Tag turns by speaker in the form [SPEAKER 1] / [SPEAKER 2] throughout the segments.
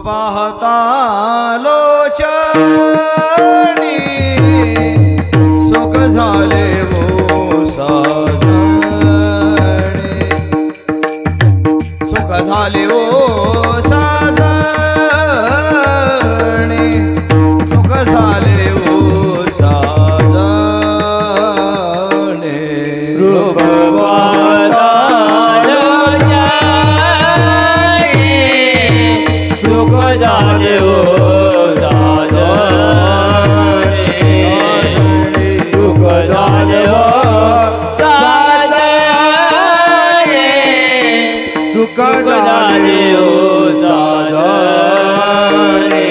[SPEAKER 1] पाहता लोचनी सुख झाले वो साजणी सुख झाले वो साजणी सुख झाले वो साजणी
[SPEAKER 2] रूप पाहता लोचनी सुख झाले वो सुख झाले हो साजणी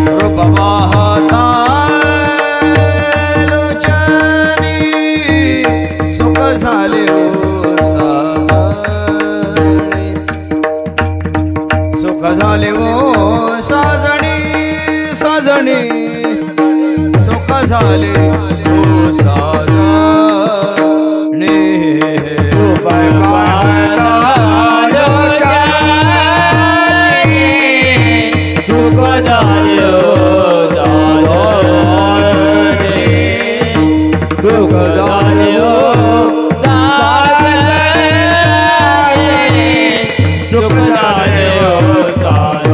[SPEAKER 1] रूप पाहता लोचनी सुख झाले हो साजणी सुख झाले हो साजणी साजणी सुख झाले हो साजणी
[SPEAKER 2] रूप पाहता सुख झाले हो साजणी सुख झाले हो साजणी सुख झाले हो साजणी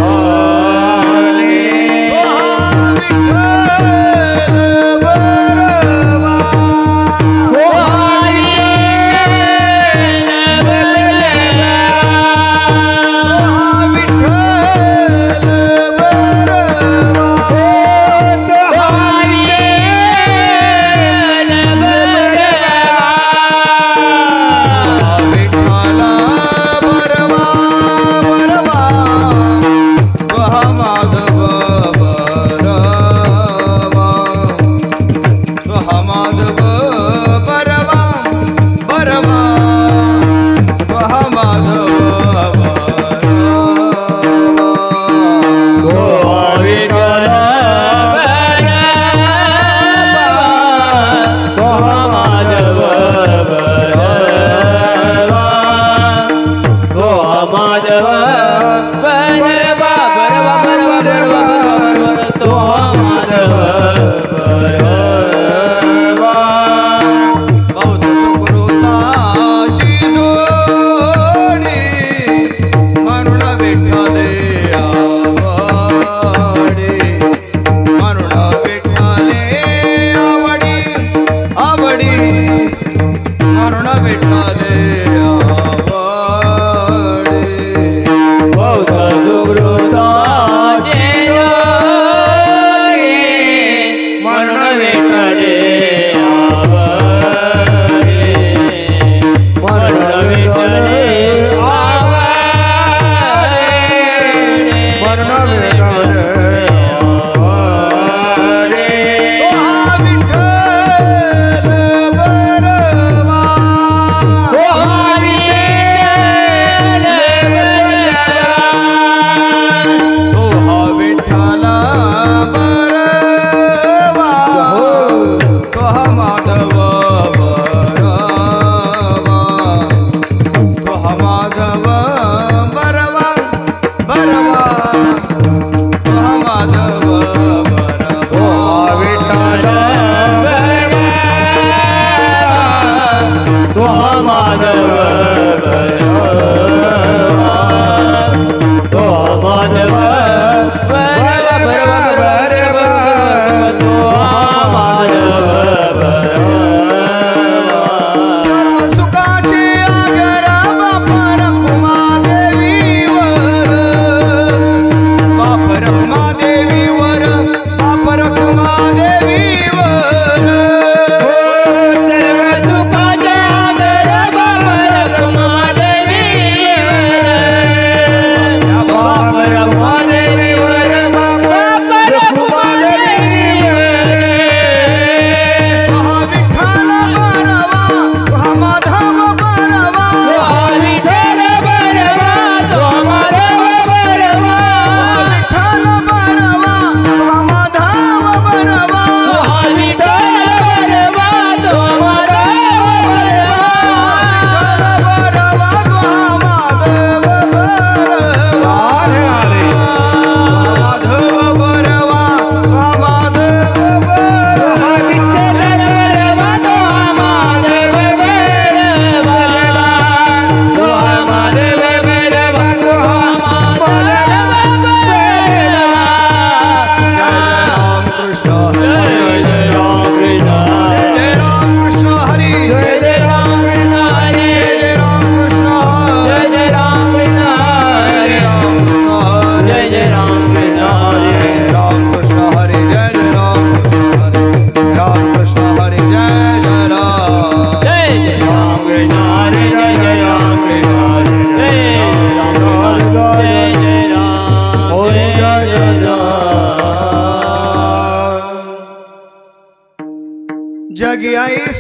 [SPEAKER 1] सर्व सुखाची आगर बापा रखुमा देवी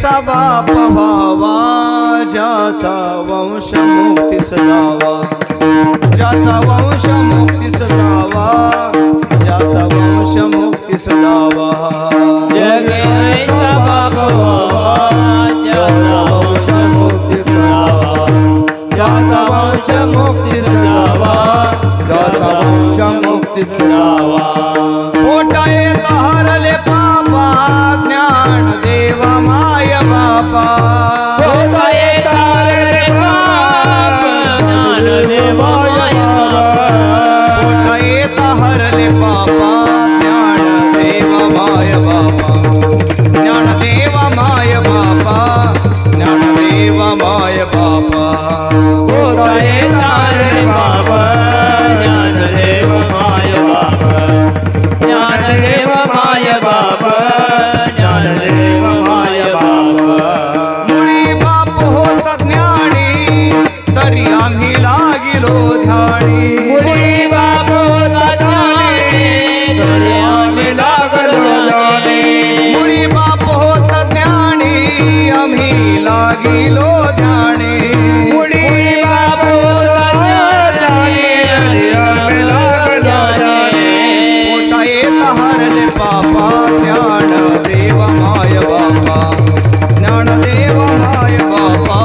[SPEAKER 1] असा बाप व्हावा ज्याचा वंश मुक्तीस जावा, ज्याचा वंश मुक्तीस जावा, ज्याचा वंश मुक्तीस जावा.
[SPEAKER 2] जगे ऐसा बाप व्हावा ज्याचा वंश मुक्तीस जावा, ज्याचा वंश मुक्तीस जावा, ज्याचा वंश मुक्तीस जावा.
[SPEAKER 1] पोटा येत हरले पापा ज्ञान देव माय बापा,
[SPEAKER 2] पोटा येत हरले पाप ज्ञान देव माय बापा,
[SPEAKER 1] पोटा येत हरले पापा ज्ञान देव माय बापा, ज्ञान देव माय बापा, ज्ञान देव माय बापा.
[SPEAKER 2] पोटा येत हरले पाप ज्ञान देव माय बापा, ज्ञान देव माय बापा, ज्ञान देव माय बापा.
[SPEAKER 1] मुळी बाप होत ज्ञानी तरी आम्ही लागिलो ध्यानी,
[SPEAKER 2] मुली बाप होता ज्ञानी तरी आम्ही लागलो जाणे,
[SPEAKER 1] मुळी बाप होत ज्ञानी आम्ही लागिलो ध्यानी.
[SPEAKER 2] मुली बाप होता ज्ञानी तरी आम्ही लागलो जाणे.
[SPEAKER 1] पोटा येत हरले पापा ज्ञान देव माय बापा, ज्ञान देव माय बापा,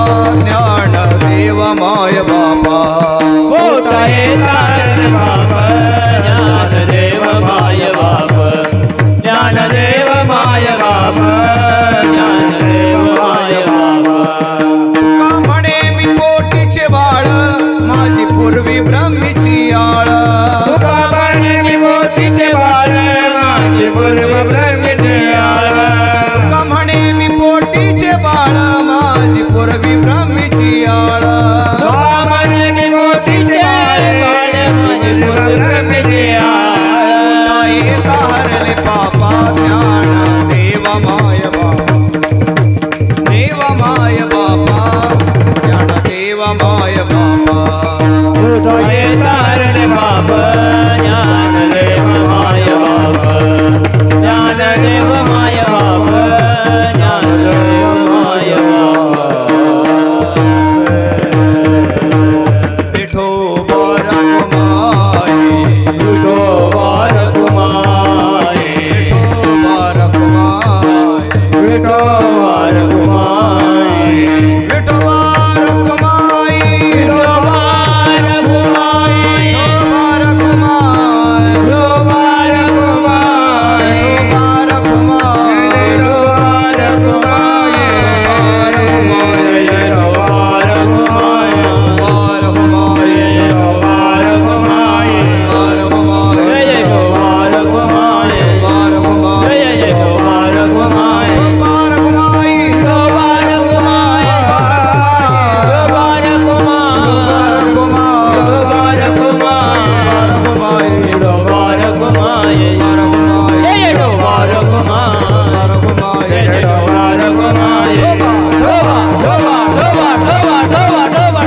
[SPEAKER 1] ज्ञान देव माय बापा.
[SPEAKER 2] पोटा येत हरले बाप ज्ञान देव माय बाप, ज्ञान देव माय बाप, ज्ञान देव माय बाप.
[SPEAKER 1] का म्हणे मी पोटीचे बाळ माझी पूर्वी ब्रह्मीची आळ,
[SPEAKER 2] तुका म्हणे मी मोतीचे बाळ माझे पूर्व ब्रह्मीचे आळ,
[SPEAKER 1] का म्हणे मी पोटीचे बाळ माझी पूर्वी ब्रह्मीची आळ.
[SPEAKER 2] तुका म्हणे मी मोतीचे बाळ माझे पूर्व ब्रह्मीचे आळ.
[SPEAKER 1] पोटा येत हरले पापा ज्ञान देव माय बापा, देव माय बापा, ज्ञान देव माय बापा.
[SPEAKER 2] पोटा येत हरले बाप ज्ञान देव माय बाप, ज्ञान देव माय बाप, ज्ञान देव माय बाप.
[SPEAKER 1] विठोबा रखुमाई,
[SPEAKER 2] विठोबा रखुमाई,
[SPEAKER 1] विठोबा रखुमाई,
[SPEAKER 2] विठोबा रखुमाई,
[SPEAKER 1] विठोबा रखुमाई,
[SPEAKER 2] विठोबा रखुमाई,
[SPEAKER 1] विठोबा रखुमाई,
[SPEAKER 2] विठोबा रखुमाई,
[SPEAKER 1] विठोबा रखुमाई,
[SPEAKER 2] विठोबा रखुमाई, विठोबा रखुमाई,
[SPEAKER 1] रखुमाई,
[SPEAKER 2] विठोबा रखुमाई,
[SPEAKER 1] रखुमाई,
[SPEAKER 2] जय जय विठोबा रखुमाई,
[SPEAKER 1] रखुमाई,
[SPEAKER 2] जय जय विठोबा रखुमाई,
[SPEAKER 1] रखुमाई,
[SPEAKER 2] विठोबा रखुमाई, विठोबा रखुमाई, विठोबा रखुमाई, विठोबा रखुमाई, जय जय विठोबा रखुमाई, जय जय विठोबा रखुमाई. ढोबा ढोबा ढोबा ढोबा ढोबा ढोबा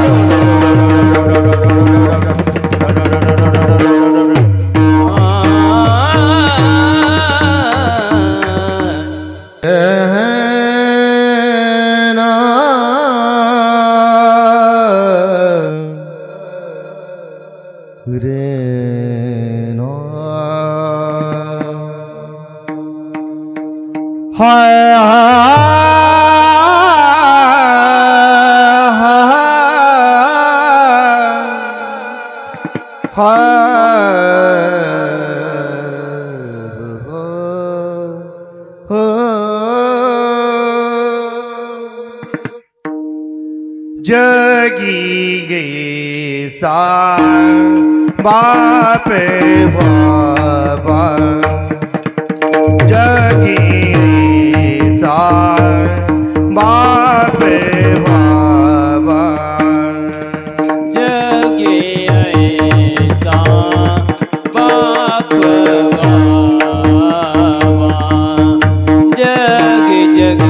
[SPEAKER 1] जगी गे सार बाप बाबा, जगी सार बाप बाबा.
[SPEAKER 2] जगे ऐसा बाप बाबा, जग जग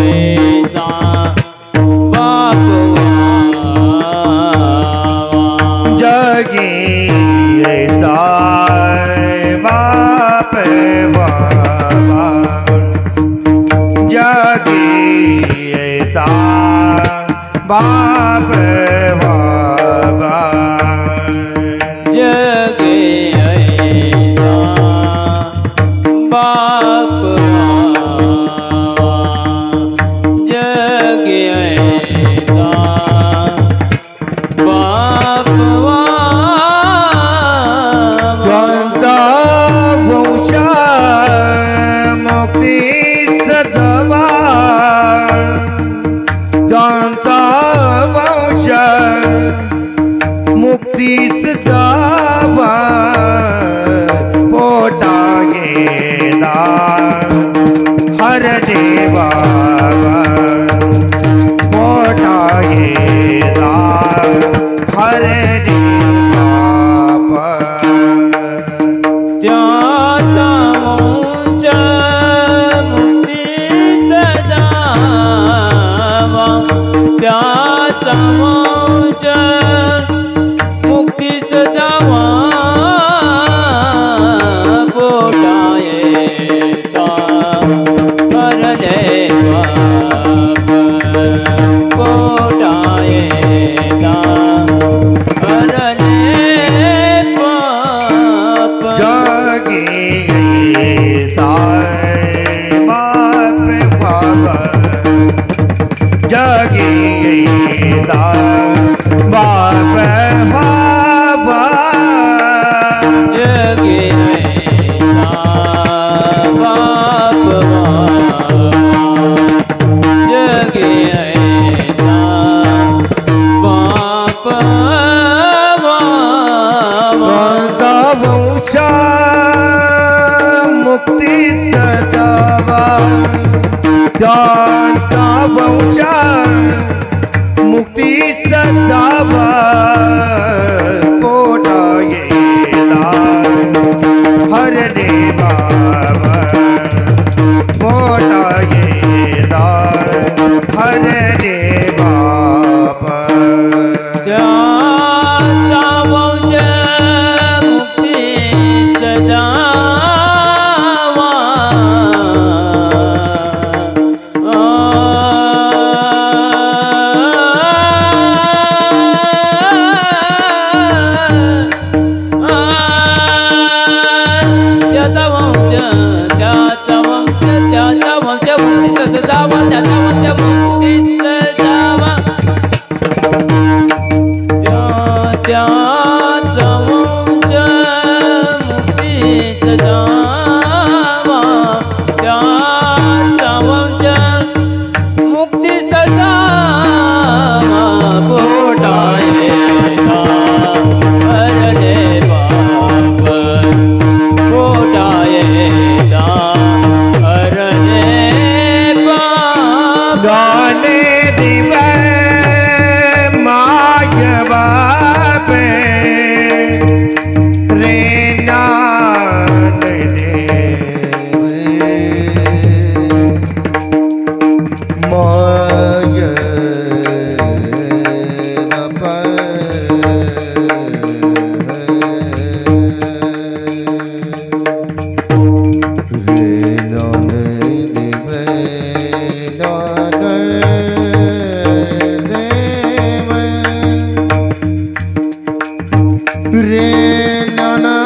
[SPEAKER 2] ऐसा बाप बाबा.
[SPEAKER 1] जगी सार बाप बाबा, जगी बाप बाबा
[SPEAKER 2] जगे ऐसा बाप जगे ऐसा बाप
[SPEAKER 1] ज्यांचा वंश मुक्तीच जवा ज्यांचा वंश मुक्तीच जावा पोटा गेला हर देवा पोटा गेला हर देवा
[SPEAKER 2] त्याचा वंश मुक्तीचा जावा त्याचा वंश मुक्तीचा जावा पोटा येता हर देवा पोटा येता हर देवा
[SPEAKER 1] जागे साय बाप बाबा जागे साय बाप बाबा
[SPEAKER 2] जगे ऐसा बाप जगे ऐसा बाप
[SPEAKER 1] कोणता वंश मुक्तीचा जावा त्यांचा वंश मुक्तीचा जावा पोटा गेला हर देवा पोटा गेला हर देवा
[SPEAKER 2] त्याचा वंश मुक्तीचा जावा त्याचा वंश मुक्तीचा जावा त्याचा वंश मुक्तीचा जावा त्याचा वंश मुक्तीचा जावा त्याचा वंश मुक्तीचा जावा पोटा येता हर देवा पोटा येता हर देवा
[SPEAKER 1] गाने दिवे माय बापे रे नान देव माय बापा रे नान देव रे नाना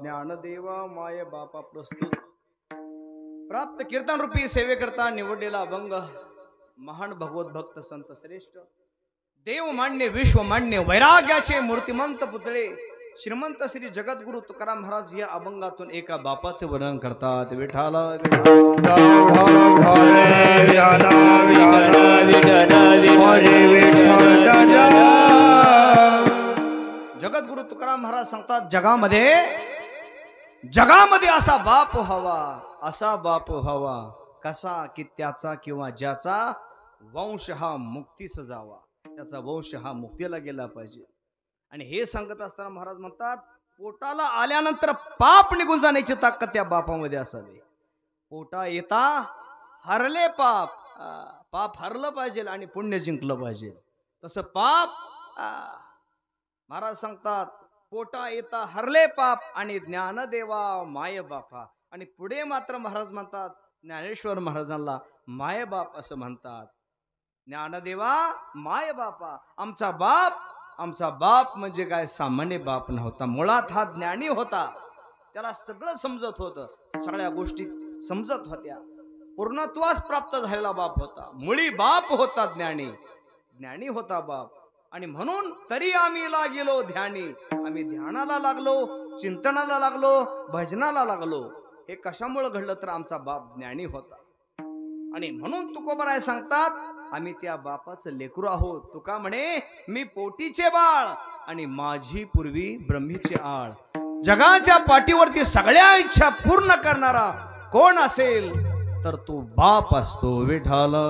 [SPEAKER 2] ज्ञानदेव माय
[SPEAKER 1] प्राप्त कीर्तन रूपी सेवेकरता निवडलेला अभंग महान भगवत भक्त संत श्रेष्ठ देव मान्य विश्व मान्य वैराग्याचे मूर्तिमंत पुतळे श्रीमंत श्री जगद्गुरु तुकाराम महाराज या अभंगातून एका बापाचे वर्णन करतात. विठाला जगद्गुरु तुकाराम महाराज सांगतात जगामध्ये असा बाप हवा कसा की त्याचा किंवा ज्याचा वंश हा मुक्तीस जावा, त्याचा वंश हा मुक्तीला गेला पाहिजे. आणि हे सांगत असताना महाराज म्हणतात पोटाला आल्यानंतर पाप निघून जाण्याची ताकद त्या बापामध्ये असावी. पोटा येता हरले पाप हरलं पाहिजे आणि पुण्य जिंकलं पाहिजे. तसं पाप महाराज सांगतात पोटा येता हरले पाप आणि ज्ञानदेवा माय बापा. आणि पुढे मात्र महाराज म्हणतात, ज्ञानेश्वर महाराजांना माय बाप असं म्हणतात. ज्ञानदेवा माय बापा. आमचा बाप म्हणजे काय सामान्य बाप नव्हता. मुळात हा ज्ञानी होता. त्याला सगळं समजत होतं, सगळ्या गोष्टी समजत होत्या. पूर्णत्वास प्राप्त झालेला बाप होता. मुळी बाप होता ज्ञानी होता बाप. आणि म्हणून तरी आम्ही लागलो ध्यानी. आम्ही ध्यानाला लागलो, चिंतनाला लागलो, भजनाला लागलो. हे कशामुळे घडलं तर आमचा बाप ज्ञानी होता. आणि म्हणून तुकोबराय सांगतात, आम्ही त्या बापाचं लेकरू आहोत. तुका म्हणे, मी पोटीचे बाळ आणि माझी पूर्वी ब्रह्मीचे आळ. जगाच्या पाठीवरती सगळ्या इच्छा पूर्ण करणारा कोण असेल तर तो बाप असतो. विठाला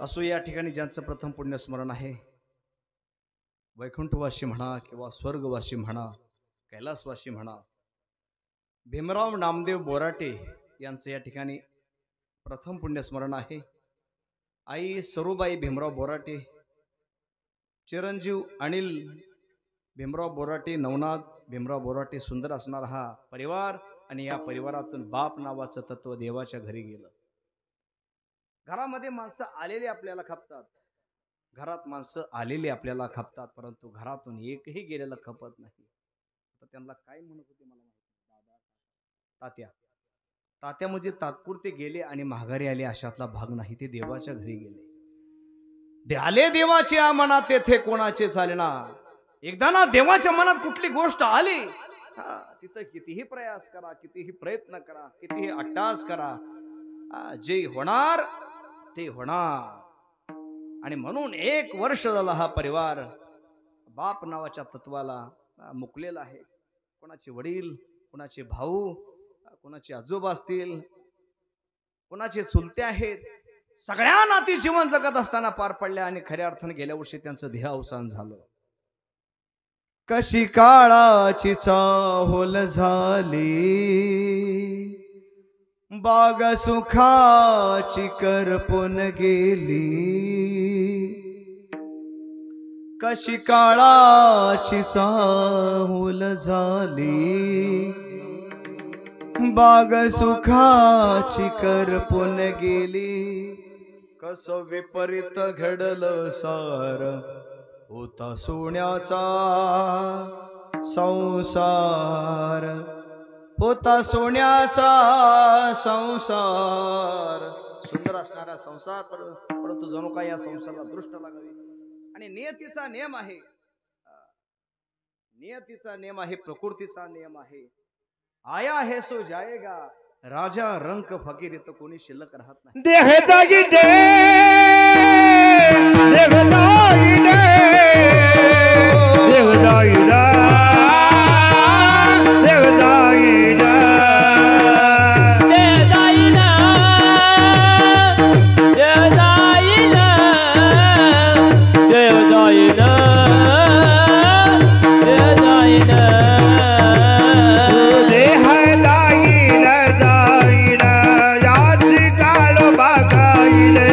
[SPEAKER 1] असो. या ठिकाणी ज्यांचं प्रथम पुण्यस्मरण आहे, वैकुंठवासी म्हणा किंवा स्वर्गवासी म्हणा, कैलासवासी म्हणा, भीमराव नामदेव बोराटे यांचं या ठिकाणी प्रथम पुण्यस्मरण आहे. आई सरूबाई भीमराव बोराटे, चिरंजीव अनिल भीमराव बोराटे, नवनाथ भीमराव बोराटे. सुंदर असणारा हा परिवार. आणि या परिवारातून बाप नावाचं तत्व देवाच्या घरी गेलं. घरामध्ये माणसं आलेली आपल्याला खपतात, घरात माणसं आलेली आपल्याला खपतात, परंतु घरातून एकही गेलेलं खपत नाही. आता त्यांना काय म्हणत होते मला माहिती. तात्या म्हणजे तात्पुरते गेले आणि माघारी आले अशातला भाग नाही. ते देवाच्या घरी गेले. आले देवाच्या मनात, तेथे कोणाचे चालना. एकदा ना देवाच्या मनात कुठली गोष्ट आली, तिथं कितीही प्रयास करा, कितीही प्रयत्न करा, कितीही अट्टास करा, जे होणार ते होणार. आणि म्हणून 1 वर्ष झाला हा परिवार बाप नावाच्या तत्वाला मुकलेला आहे. कोणाचे वडील, कोणाचे भाऊ, कोणाचे आजोबा असतील, कोणाचे चुलते आहेत, सगळ्या नाती जीवन जगत असताना पार पडल्या. आणि खऱ्या अर्थाने गेल्या वर्षी त्यांचं देहावसान झालं. कशी काळाची चाहुल झाली, बाग सुखाची करपून गेली. कशी काळाची चाहुल झाली, बाग सुखाची करपून गेली. कसं विपरीत घडलं सार, होता सोन्याचा संसार, होता सोन्याचा संसार. सुंदर असणारा संसार, परंतु जणू काय या संसाराला दृष्ट लागावी. आणि नियतीचा नियम आहे, नियतीचा नियम आहे, प्रकृतीचा नियम आहे. आया है सो जाएगा, राजा रंक फकीर तो कोणी शिल्लक राहत नाही.
[SPEAKER 2] देह जागी दे, देह जागी दे, देह जागी दे, देह जागी दे, देह जागी दे, देह जागी दे, देह जागी दे, देह जागी दे. जाईल याची काळ बागाईले.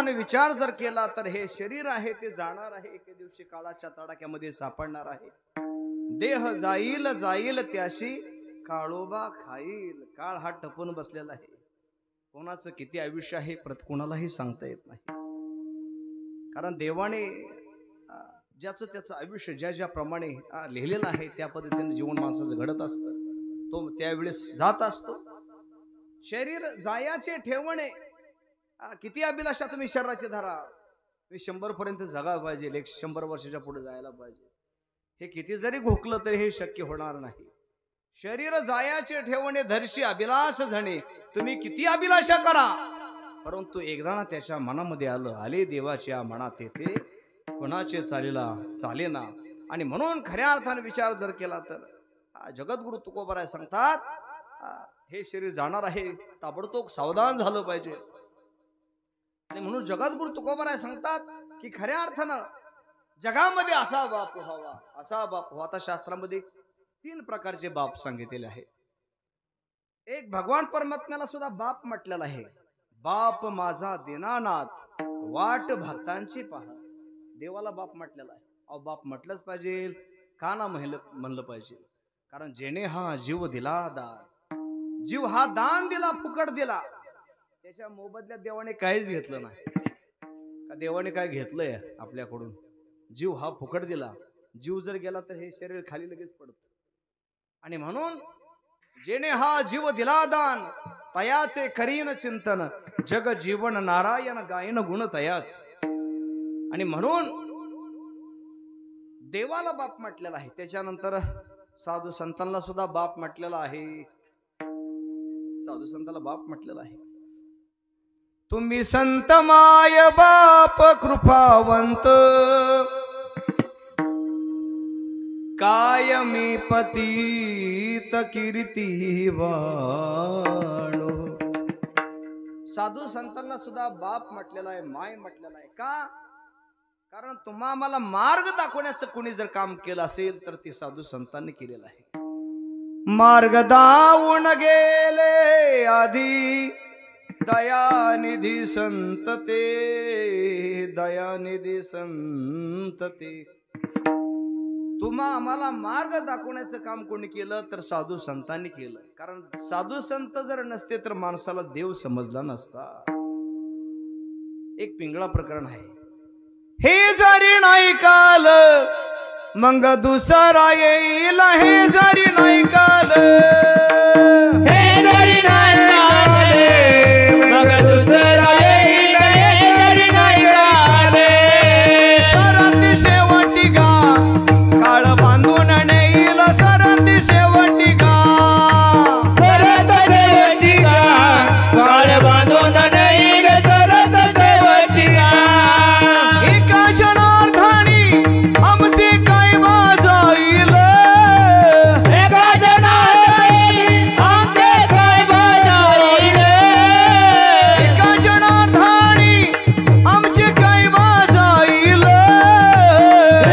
[SPEAKER 1] अर्थाने विचार जर केला तर हे शरीर आहे ते जाणार आहे, एके दिवशी काळाच्या तडाख्यामध्ये सापडणार आहे. देह जाईल जाईल त्याशी काळोबा खाईल. काळ हा टपून बसलेला आहे. कोणाचं किती आयुष्य आहे कोणालाही सांगता येत नाही. कारण देवाने ज्याचं त्याचं आयुष्य ज्या ज्याप्रमाणे लिहिलेलं आहे त्या पद्धतीने जीवन माणसाचं घडत असतं. तो त्यावेळेस जात असतो. शरीर जायाचे ठेवणे. किती अभिलाषा तुम्ही शरीराची धरा. मी 100 पर्यंत जगायला पाहिजे, 100 वर्षाच्या पुढे जायला पाहिजे. हे किती जरी घोकलं तरी हे शक्य होणार नाही. शरीर जायाचे ठेवणे धरशी अभिलाष झणे. तुम्ही किती अभिलाषा करा, परंतु एकदा ना त्याच्या मनामध्ये आले देवाच्या मनात येते कोणाचे चालेना. आणि म्हणून खऱ्या अर्थाने विचार जर केला तर जगद्गुरु तुकोबराय सांगतात हे शरीर जाणार आहे, ताबडतोब सावधान झालं पाहिजे. आणि म्हणून जगद्गुरु तुकोबराय सांगतात की खऱ्या अर्थानं जगामध्ये असा बाप व्हावा, असा बाप व्हावा. आता शास्त्रामध्ये 3 प्रकारचे बाप सांगितलेले आहे. एक भगवान परमात्म्याला सुद्धा बाप म्हटलेला आहे. बाप माझा दीनानाथ वाट भक्तांची पहा. देवाला बाप म्हटलेला आहे. अहो बाप म्हटलंच पाहिजे, का ना म्हणलं पाहिजे. कारण जेणे हा जीव दिला दान, जीव हा दान दिला, फुकट दिला. त्याच्या मोबदल्यात देवाने काहीच घेतलं नाही. का देवाने काय घेतलंय आपल्याकडून? जीव हा फुकट दिला. जीव जर गेला तर हे शरीर खाली लगेच पडत. आणि म्हणून जेणे हा जीव दिला दान तयाचे करीन चिंतन, जग जीवन नारायण गायन गुण तयाच. आणि म्हणून देवाला बाप म्हटलेला आहे. त्याच्यानंतर साधू संतांना सुद्धा बाप म्हटलेला आहे. साधू संतांना बाप म्हटलेला आहे. तुम्ही संत माय बाप कृपावंत, कायमी पतित कीर्ती वाळो. साधू संतांना सुद्धा बाप म्हटलेला आहे, माय म्हटलेला आहे. का? कारण तुम्हा आम्हाला मार्ग दाखवण्याचं कोणी जर काम केलं असेल तर ते साधू संतांनी केलेलं आहे. मार्ग दावून गेले आधी दयानिधी संत ते, दयानिधी संत ते. तुम्हा आम्हाला मार्ग दाखवण्याचं काम कोणी केलं तर साधू संतांनी केलं. कारण साधू संत जर नसते तर माणसाला देव समजला नसता. एक पिंगळा प्रकरण आहे. हे जरी नाही काल मग दुसरा येईल, हे जरी नाही काल,
[SPEAKER 2] हे जरी नाही काल मग दुसरा येईल, हे जरी नाही काल.
[SPEAKER 1] सरती शेवटी गा काळ बांधून नेईल, सरती शेवटी गा,
[SPEAKER 2] सरत शेवटी गा काळ बांधून नेईल, सरत शेवटी गा.
[SPEAKER 1] एका जनार्दनी आमचे काय वाजाईल,
[SPEAKER 2] एका जनार्दनी आमचे काय वाजाईल,
[SPEAKER 1] एका जनार्दनी आमचे काय वाजाईल.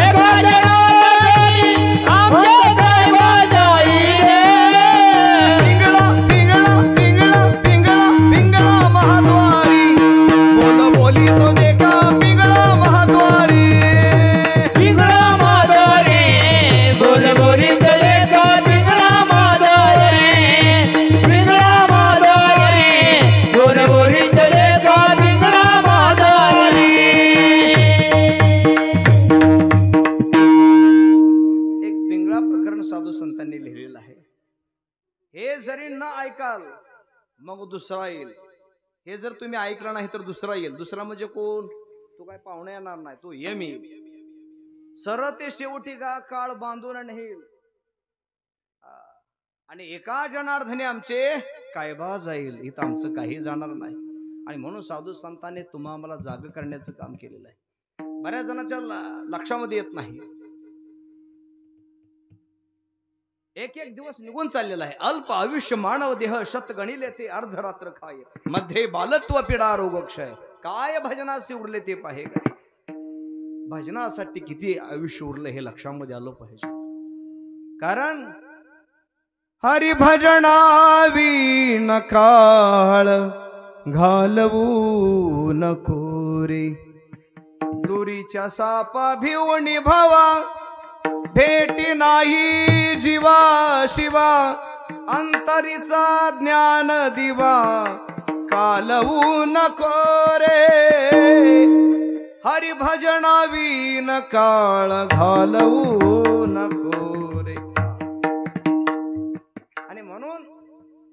[SPEAKER 2] एका जनार्दनी आमचे काय वाजाईल.
[SPEAKER 1] पिंगळा पिंगळा पिंगळा पिंगळा पिंगळा महाद्वारी बोल बोली तो देखा पिंगळा महाद्वारी.
[SPEAKER 2] पिंगळा माधवरे बोल बोलीत लेका, पिंगळा माधवरे, पिंगळा माधवरे बोल बोलीत लेका, पिंगळा माधवरे.
[SPEAKER 1] एक पिंगळा प्रकरण साधू संतांनी लिहिलेलं आहे. हे जरी न ऐकाल मग दुसरा येईल. हे जर तुम्ही ऐकलं नाही तर दुसरा येईल. दुसरा म्हणजे कोण? तो काय पाहुणे येणार नाही, तो यमी. सर ते शेवटी गा काळ बांधून नेईल. आणि एका जनार्दनी आमचे काय बा जाईल, इथं आमचं काही जाणार नाही. आणि म्हणून साधू संतांनी तुम्हा आम्हाला जाग करण्याचं काम केलेलं आहे. बऱ्याच जणांच्या लक्षामध्ये येत नाही. एक एक दिवस निघून चाललेला आहे. अल्प आयुष्य मानव देह शत गणिले ते अर्धरात्र खाय, मध्ये बालत्व पिडा रोगक्षय. काय भजनाचे उरले ते पाहे. भजनासाठी किती आयुष्य उरलं हे लक्षामध्ये आलं पाहिजे. कारण हरिभजनावी नकाळ घालवू नको दुरी दुरीच्या सापा भिवून भावा भेटी नाही जीवा शिवा अंतरीचा ज्ञान दिवा कालवू नको रे हरिभजनावीन काळ घालवू नको रे. आणि म्हणून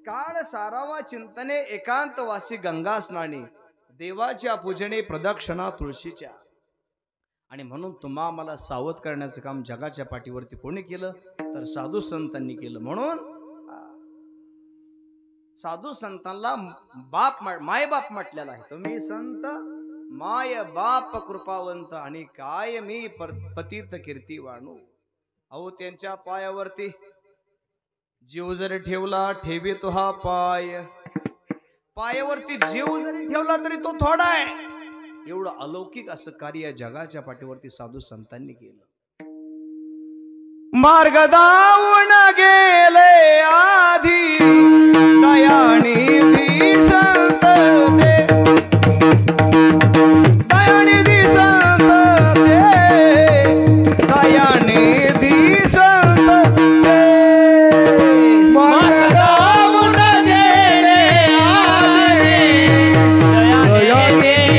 [SPEAKER 1] काळ सारावा चिंतने एकांतवासी गंगा स्नानी देवाच्या पूजने प्रदक्षिणा तुळशीच्या. आणि म्हणून तुम्हा मला सावध करण्याचं काम जगाच्या पाठीवरती कोणी केलं तर साधू संतांनी केलं. म्हणून साधू संतांना बाप माय बाप म्हटलेला आहे. तुम्ही संत माय बाप कृपावंत आणि काय मी पतित कीर्ती वाणू. अहो त्यांच्या पायावरती जीव जरी ठेवला ठेवी तो हा पाय. पायावरती जीव जरी ठेवला तरी तो थोडा आहे. एवढं अलौकिक असं कार्य जगाच्या पाठीवरती साधू संतांनी केलं. मार्ग दावून गेले आधी दयानिधी संत ते दयानिधी संत ते दयानिधी संत ते
[SPEAKER 2] मार्ग दावून गेले आधी दयानिधी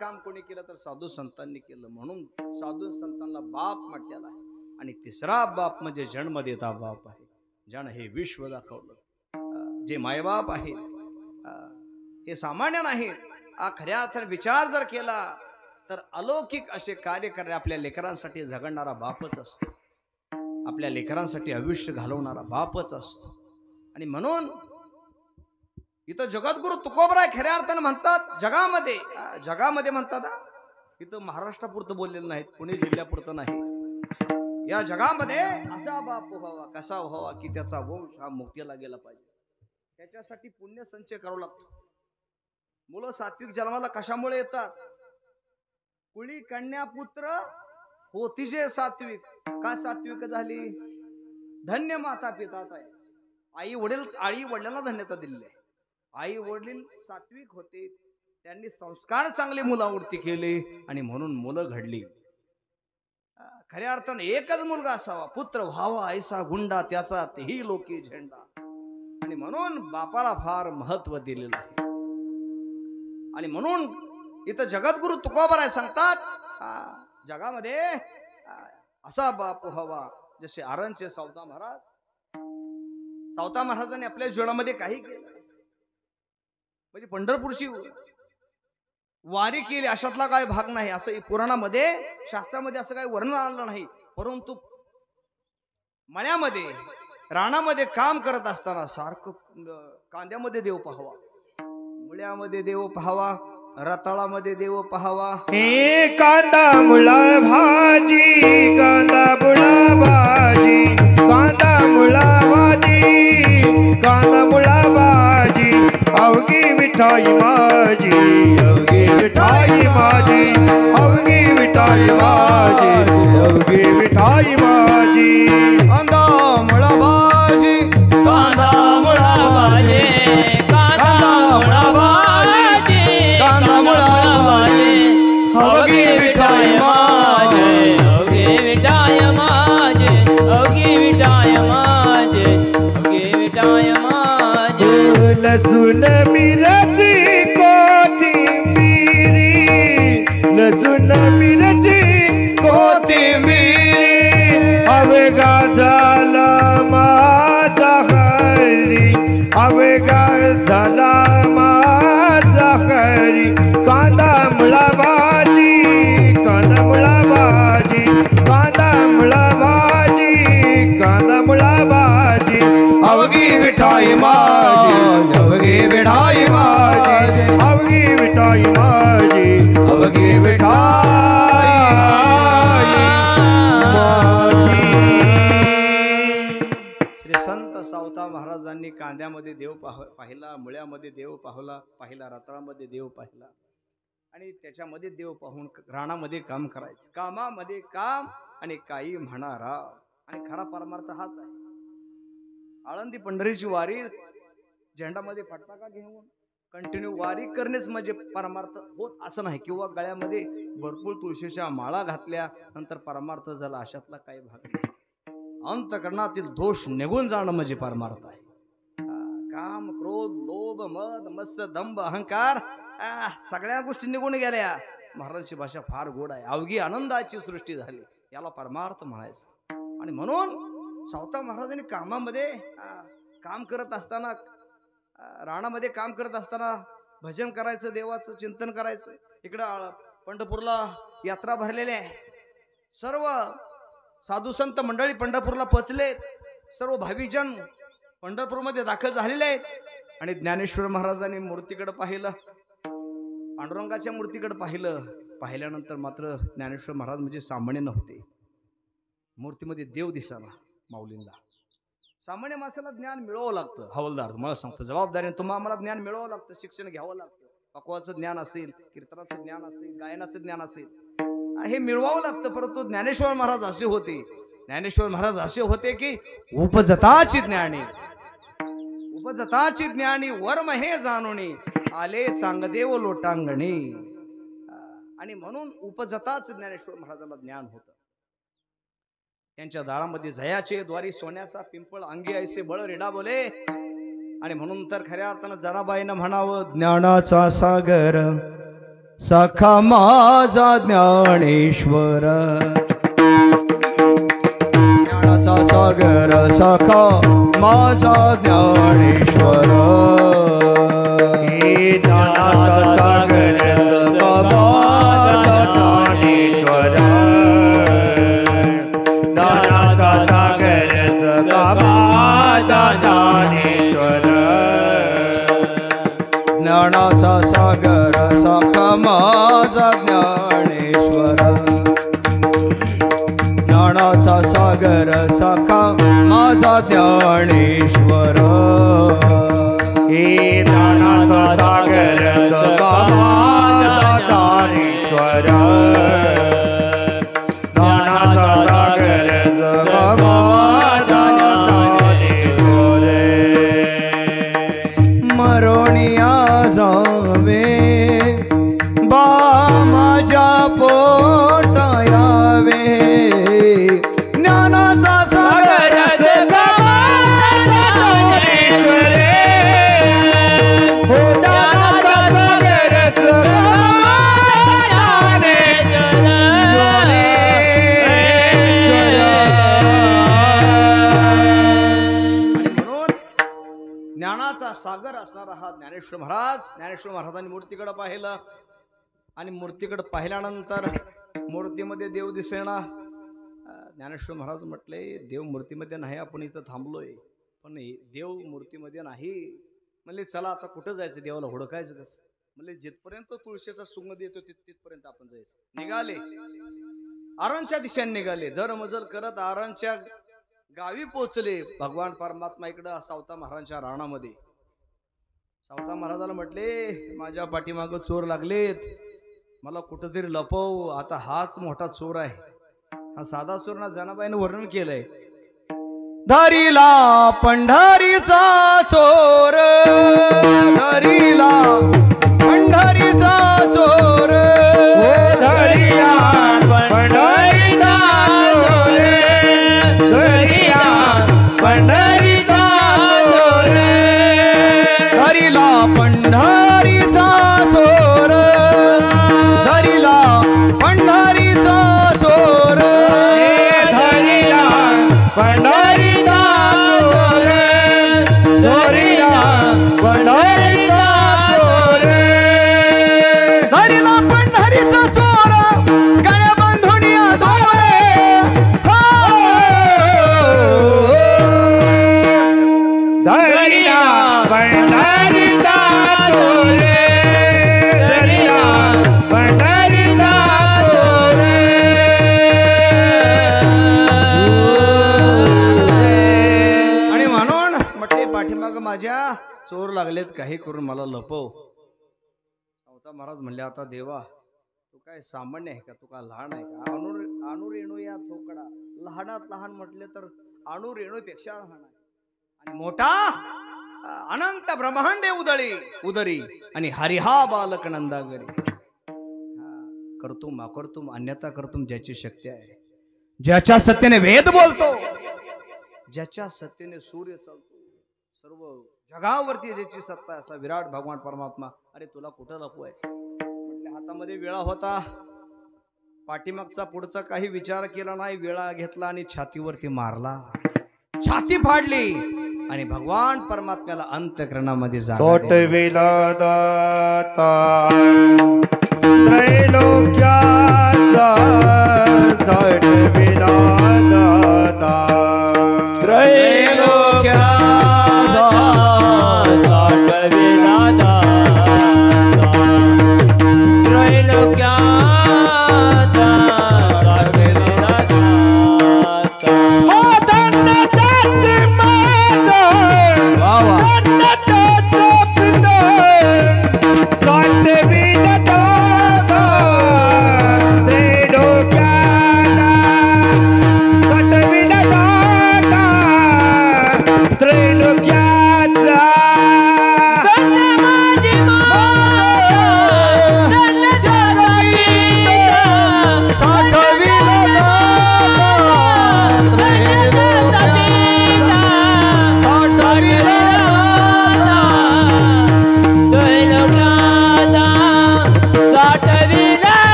[SPEAKER 1] काम कोणी केलं तर साधू संतांनी केलं. म्हणून साधू संतांना बाप म्हटलेला आहे. आणि तिसरा बाप म्हणजे जन्म देता बाप आहे. जण हे विश्व दाखवलं. जे मायबाप आहेत हे सामान्य नाहीत. खऱ्या अर्थाने विचार जर केला तर अलौकिक असे कार्य करणे आपल्या लेकरांसाठी झगडणारा बापच असतो. आपल्या लेकरांसाठी आयुष्य घालवणारा बापच असतो. आणि म्हणून इथं जगद्गुरु तुकोबराय खऱ्या अर्थानं म्हणतात जगामध्ये म्हणतात. इथं महाराष्ट्रापुरतं बोललेलं नाहीत, पुणे जिल्ह्यापुरतं नाही. या जगामध्ये असा बाप व्हावा कसा व्हावा की त्याचा वंश हा मुक्तीला गेला पाहिजे. त्याच्यासाठी पुण्य संचय करावा लागतो. मुलं सात्विक जन्माला कशामुळे येतात? कुळी कन्या पुत्र होती जे सात्विक. का सात्विक झाली? धन्य माता पिता आहे. आई वडिलांना धन्यता दिलेली आहे. आई वडील सात्विक होते, त्यांनी संस्कार चांगले मुलावरती केले आणि म्हणून मुलं घडली. खऱ्या अर्थाने एकच मुलगा असावा, पुत्र व्हावा ऐसा गुंडा त्याचा तेही लोकी झेंडा. आणि म्हणून बापाला फार महत्व दिलेलं आहे. आणि म्हणून इथं जगद्गुरु तुकोबराय सांगतात जगामध्ये असा बाप व्हावा जसे आरणचे सावता महाराजांनी आपल्या जीवनामध्ये काही केलं म्हणजे पंढरपूरची वारी केली अशातला काय भाग नाही. असं पुराणामध्ये शास्त्रामध्ये असं काही वर्णन आलं नाही. परंतु मळ्यामध्ये राणामध्ये काम करत असताना सारखं कांद्यामध्ये देव पाहावा, मुळ्यामध्ये देव पाहावा, रताळामध्ये देव पाहावा.
[SPEAKER 2] हे कांदा मुळा भाजी, कांदा मुळा भाजी, कांदा मुळा भाजी, कांदा मुळा भाजी, अवघी मिठाई माझी, अवघी मिठाई माझी, अवघी मिठाई माझी, अवघी मिठाई माझी.
[SPEAKER 1] कांदा मुळा भाजी, कांदा मुळा भाजी, कांदा मुळा भाजी, कांदा मुळा भाजी, अवघी मिठाई माझी,
[SPEAKER 3] अवघी मिठाई माझी, अवघी मिठाई माझी, अवघी मिठाई माझी.
[SPEAKER 2] लसूण मिरची कोथिंबिरी, लसूण मिरची कोथिंबिरी, अवेगा झाला माझा हरी, अवेगा झाला माझा हरी. कांदा मुळा भाजी, कांदा मुळा भाजी, कांदा मुळा भाजी, कांदा मुळा भाजी,
[SPEAKER 1] अवघी मिठाई माझी, अवघी मिठाई माझी,
[SPEAKER 2] अवघी मिठाई माझी,
[SPEAKER 1] अवघी मिठाई
[SPEAKER 2] माझी.
[SPEAKER 1] श्री संत सावता महाराजांनी कांद्यामध्ये देव पाहा पाहिला, मुळ्यामध्ये देव पाहिला, रताळामध्ये देव पाहिला आणि त्याच्यामध्ये देव पाहून राणामध्ये काम करायचं, कामामध्ये काम आणि काही म्हणा आणि खरा परमार्थ हाच आहे. आळंदी पंढरीची वारी झेंडामध्ये फटका घेऊन कंटिन्यू वारी करणेच म्हणजे परमार्थ होत असं नाही, किंवा गळ्यामध्ये भरपूर तुळशीच्या माळा घातल्या नंतर परमार्थ झाला, अशातला काही भाग नाही. अंतकरणातील दोष निघून जाणं म्हणजे परमार्थ आहे. काम, क्रोध, लोभ, मद, मत्सर, दंभ, अहंकार सगळ्या गोष्टी निघून गेल्या. महाराजांची भाषा फार गोड आहे. अवघी आनंदाची सृष्टी झाली, याला परमार्थ म्हणायचं. आणि म्हणून सावता महाराजांनी कामामध्ये काम करत असताना, राणामध्ये काम करत असताना भजन करायचं, देवाचं चिंतन करायचं. इकडं पंढरपूरला यात्रा भरलेली आहे. सर्व साधू संत मंडळी पंढरपूरला पोचले, सर्व भाविकजन पंढरपूरमध्ये दाखल झालेले आहेत. आणि ज्ञानेश्वर महाराजांनी मूर्तीकडे पाहिलं, पांडुरंगाच्या मूर्तीकडे पाहिल्यानंतर मात्र ज्ञानेश्वर महाराज म्हणजे सामान्य नव्हते. मूर्तीमध्ये देव दिसाला माऊलींना. सामान्य माणसाला ज्ञान मिळवावं लागतं. हवालदार तुम्हाला सांगतो, जबाबदारीने तुम्हाला आम्हाला ज्ञान मिळवावं लागतं, शिक्षण घ्यावं लागतं. पक्वाचं ज्ञान असेल, कीर्तनाचं ज्ञान असेल, गायनाचं ज्ञान असेल, हे मिळवावं लागतं. परंतु ज्ञानेश्वर महाराज असे होते, ज्ञानेश्वर महाराज असे होते की उपजताची ज्ञानी, उपजताची ज्ञानी वर्म हे जाणोनी आले चांगदेव लोटांगणी. आणि म्हणून उपजताच ज्ञानेश्वर महाराजाला ज्ञान होतं. त्यांच्या दारामध्ये जयाचे द्वारी सोन्याचा पिंपळ अंगी ऐसे बळ रेडा बोले. आणि म्हणून तर खऱ्या अर्थानं जनाबाईनं म्हणावं, ज्ञानाचा सागर सखा माझा ज्ञानेश्वर, ज्ञानाचा सागर सखा माझा ज्ञानेश्वर,
[SPEAKER 2] ज्ञानाचा सागर सखा माझा ज्ञानेश्वर, ज्ञानाचा सागर सखा माझा ज्ञानेश्वर,
[SPEAKER 1] ज्ञानाचा सागर सखा माझा ज्ञानेश्वर, ज्ञानाचा सागर सखा माझा ज्ञानेश्वर,
[SPEAKER 2] हे ज्ञानाचा सागर सखा माझा ज्ञानेश्वर, ज्ञानाचा सागर सखा माझा ज्ञानेश्वर.
[SPEAKER 1] मरोणिया जावे बा माझ्या पोटा यावे, ज्ञानाचा सागर
[SPEAKER 2] सखा माझा ज्ञानेश्वर, हो ज्ञानाचा सागर सखा माझा ज्ञानेश्वर.
[SPEAKER 1] ज्ञानाचा सागर असणारा हा ज्ञानेश्वर महाराज. ज्ञानेश्वर महाराजांनी मूर्तीकडे पाहिलं आणि मूर्तीकडे पाहिल्यानंतर मूर्तीमध्ये देव दिसेना. ज्ञानेश्वर महाराज म्हटले, देव मूर्तीमध्ये नाही, आपण इथं थांबलोय, पण देव मूर्तीमध्ये नाही. म्हणले चला आता कुठं जायचं, देवाला हुडकायचं कसं. म्हणजे जिथपर्यंत तुळशीचा सुगंध येतो तिथपर्यंत आपण जायचं. निघाले, आरणच्या दिशेने निघाले. दर मजल करत आरणच्या गावी पोचले. भगवान परमात्मा इकडं सावता महाराजांच्या राणामध्ये. सावता महाराजाला म्हटले, माझ्या पाठीमागं चोर लागलेत, मला कुठंतरी लपव. आता हाच मोठा चोर आहे, हा साधा चोर ना. जनाबाईनं वर्णन केलंय, धरीला पंढरीचा चोर, धरीला पंढरीचा चोर,
[SPEAKER 2] धरिया पंढरीचा चोर, धरिया पंढरीचा चोर,
[SPEAKER 1] धरीला पंढरीचा चोर, धरीला पंढरीचा चोर,
[SPEAKER 2] धरिया पंढरीचा चोर, धरिया पंढरीचा चोर,
[SPEAKER 1] लागलेत काही करून मला लपव. सावता महाराज म्हणले आता देवा तू काय सामान्य आहे का, तू का लहान आहे का? अणु रेणू या थोकडा, लहानात लहान म्हटले तर अणु रेणूपेक्षा लहान आहे आणि मोठा अनंत ब्रह्मांडे उदरी आणि हरिहा बालक नंदागरी. करतुम अकर्तुम अन्यथा करतुम ज्याची शक्ती आहे, ज्याच्या सत्तेने वेद बोलतो, ज्याच्या सत्तेने सूर्य चालतो, सर्व जगावरती ज्याची सत्ता असा विराट भगवान परमात्मा. अरे तुला कुठं लपवायचं म्हटले. हातामध्ये विळा होता, पाठीमागचा पुढचा काही विचार केला नाही, विळा घेतला आणि छातीवरती मारला, छाती फाडली आणि भगवान परमात्म्याला अंतःकरणामध्ये
[SPEAKER 2] सोटविला दाता त्रैलोक्याचा, सोटविला दाता
[SPEAKER 3] त्रैलोक्याचा, साठविला दाता, त्रैलोक्याचा, साठविला दाता.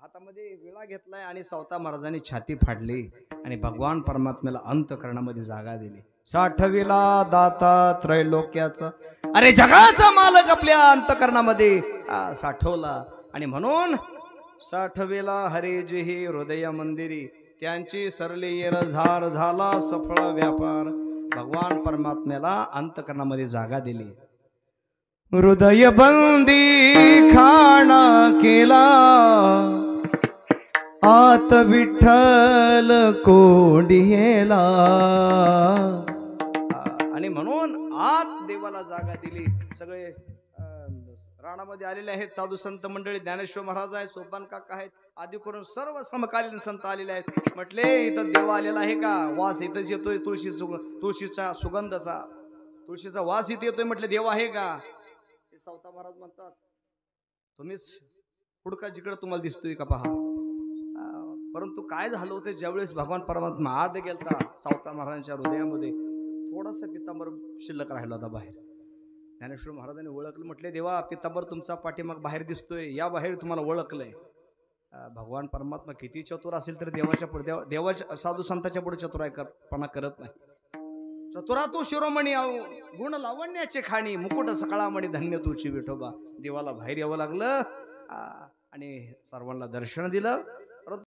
[SPEAKER 1] हातामध्ये विळा घेतलाय आणि सावता महाराजांनी छाती फाडली आणि भगवान परमात्म्याला अंतःकरणामध्ये जागा दिली. साठविला दाता त्रैलोक्याचा, अरे जगाचा मालक आपल्या अंतःकरणामध्ये साठवला. आणि म्हणून साठविला हरिजिही हृदय मंदिरी, त्यांची सरली येरझार झाला सफळ व्यापार. भगवान परमात्म्याला अंतःकरणामध्ये जागा दिली. हृदय बंदी खाणा केला, आत विठ्ठल कोंडियेला. आणि म्हणून आत देवाला जागा दिली. सगळे राणामध्ये आलेले आहेत साधू संत मंडळी, ज्ञानेश्वर महाराज आहेत, सोपान काका आहेत, आदी करून सर्व समकालीन संत आलेले आहेत. म्हटले इथं देव आलेला आहे का? वास इथंच येतोय, तुळशीचा सुगंधाचा, तुळशीचा वास इथे येतोय. म्हटले देव आहे का? सावता महाराज म्हणतात तुम्हीच पुढका जिकडे तुम्हाला दिसतोय का पहा. परंतु काय झालं होतं, ज्यावेळेस भगवान परमात्मा आत गेलता सावता महाराजांच्या हृदयामध्ये थोडासा पितांबर शिल्लक राहिला होता बाहेर. ज्ञानेश्वर महाराजांनी ओळखलं, म्हटले देवा पितांबर तुमचा पाठीमाग बाहेर दिसतोय, या बाहेर तुम्हाला ओळखलंय. भगवान परमात्मा किती चतुर असेल तर देवाच्या साधू संतांच्या पुढे चतुराईपणा करत नाही. चतुरा तू शिरोमणी गुण लावण्याचे खाणी, मुकुट सकाळामणी धन्य तुझी विठोबा. देवाला बाहेर यावं लागलं आणि सर्वांना दर्शन दिलं.